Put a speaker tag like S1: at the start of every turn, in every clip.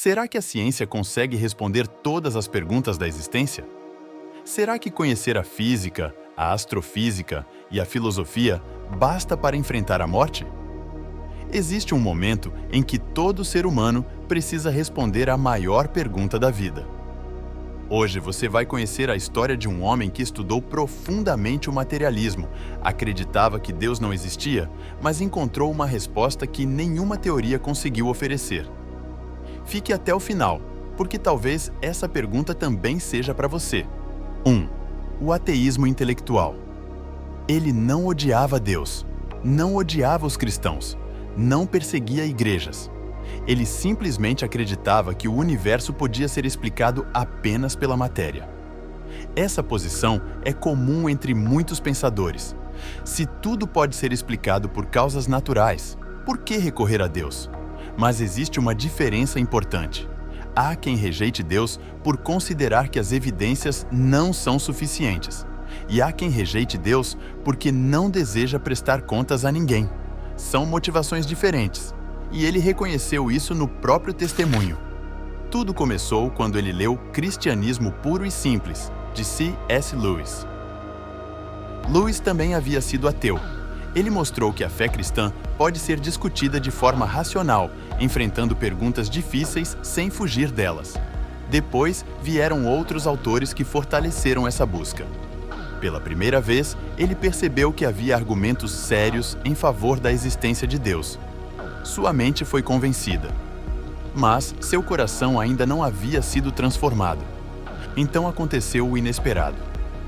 S1: Será que a ciência consegue responder todas as perguntas da existência? Será que conhecer a física, a astrofísica e a filosofia basta para enfrentar a morte? Existe um momento em que todo ser humano precisa responder à maior pergunta da vida. Hoje você vai conhecer a história de um homem que estudou profundamente o materialismo, acreditava que Deus não existia, mas encontrou uma resposta que nenhuma teoria conseguiu oferecer. Fique até o final, porque talvez essa pergunta também seja para você. 1. O ateísmo intelectual. Ele não odiava Deus, não odiava os cristãos, não perseguia igrejas. Ele simplesmente acreditava que o universo podia ser explicado apenas pela matéria. Essa posição é comum entre muitos pensadores. Se tudo pode ser explicado por causas naturais, por que recorrer a Deus? Mas existe uma diferença importante. Há quem rejeite Deus por considerar que as evidências não são suficientes. E há quem rejeite Deus porque não deseja prestar contas a ninguém. São motivações diferentes. E ele reconheceu isso no próprio testemunho. Tudo começou quando ele leu Cristianismo Puro e Simples, de C.S. Lewis. Lewis também havia sido ateu. Ele mostrou que a fé cristã pode ser discutida de forma racional, enfrentando perguntas difíceis sem fugir delas. Depois vieram outros autores que fortaleceram essa busca. Pela primeira vez, ele percebeu que havia argumentos sérios em favor da existência de Deus. Sua mente foi convencida. Mas seu coração ainda não havia sido transformado. Então aconteceu o inesperado.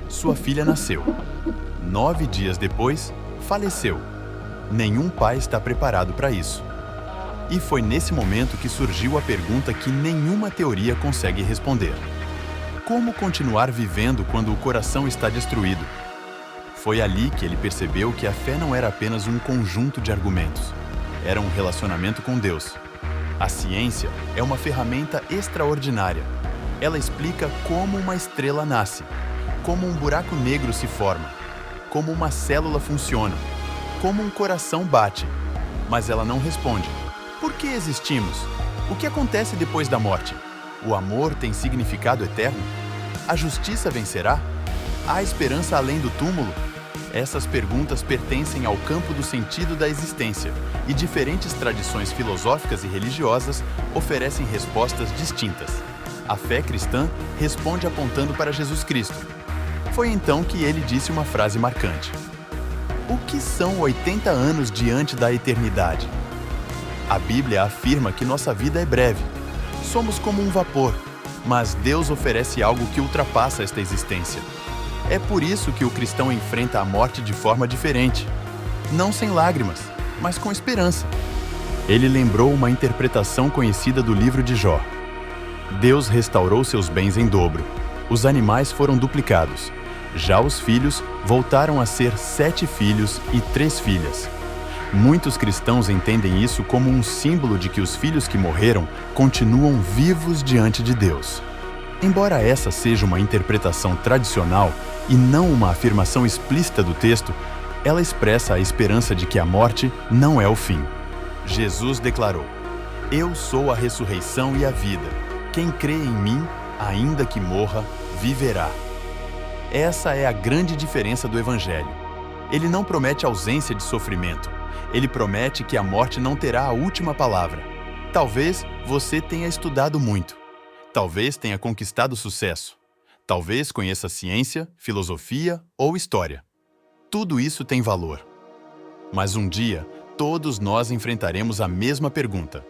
S1: Sua filha nasceu. 9 dias depois, faleceu. Nenhum pai está preparado para isso. E foi nesse momento que surgiu a pergunta que nenhuma teoria consegue responder. Como continuar vivendo quando o coração está destruído? Foi ali que ele percebeu que a fé não era apenas um conjunto de argumentos. Era um relacionamento com Deus. A ciência é uma ferramenta extraordinária. Ela explica como uma estrela nasce, como um buraco negro se forma, como uma célula funciona, como um coração bate. Mas ela não responde. Por que existimos? O que acontece depois da morte? O amor tem significado eterno? A justiça vencerá? Há esperança além do túmulo? Essas perguntas pertencem ao campo do sentido da existência, e diferentes tradições filosóficas e religiosas oferecem respostas distintas. A fé cristã responde apontando para Jesus Cristo. Foi então que ele disse uma frase marcante. O que são 80 anos diante da eternidade? A Bíblia afirma que nossa vida é breve. Somos como um vapor, mas Deus oferece algo que ultrapassa esta existência. É por isso que o cristão enfrenta a morte de forma diferente. Não sem lágrimas, mas com esperança. Ele lembrou uma interpretação conhecida do livro de Jó. Deus restaurou seus bens em dobro. Os animais foram duplicados. Já os filhos voltaram a ser 7 filhos e 3 filhas. Muitos cristãos entendem isso como um símbolo de que os filhos que morreram continuam vivos diante de Deus. Embora essa seja uma interpretação tradicional e não uma afirmação explícita do texto, ela expressa a esperança de que a morte não é o fim. Jesus declarou: Eu sou a ressurreição e a vida. Quem crê em mim, ainda que morra, viverá. Essa é a grande diferença do Evangelho. Ele não promete ausência de sofrimento. Ele promete que a morte não terá a última palavra. Talvez você tenha estudado muito. Talvez tenha conquistado sucesso. Talvez conheça ciência, filosofia ou história. Tudo isso tem valor. Mas um dia, todos nós enfrentaremos a mesma pergunta.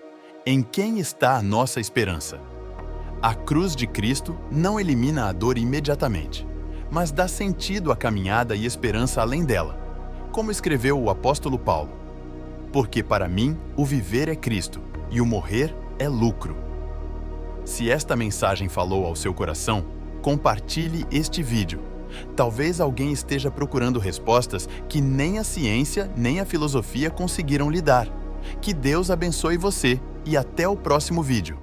S1: Em quem está a nossa esperança? A cruz de Cristo não elimina a dor imediatamente, mas dá sentido à caminhada e esperança além dela. Como escreveu o apóstolo Paulo: Porque para mim o viver é Cristo e o morrer é lucro. Se esta mensagem falou ao seu coração, compartilhe este vídeo. Talvez alguém esteja procurando respostas que nem a ciência nem a filosofia conseguiram lhe dar. Que Deus abençoe você e até o próximo vídeo.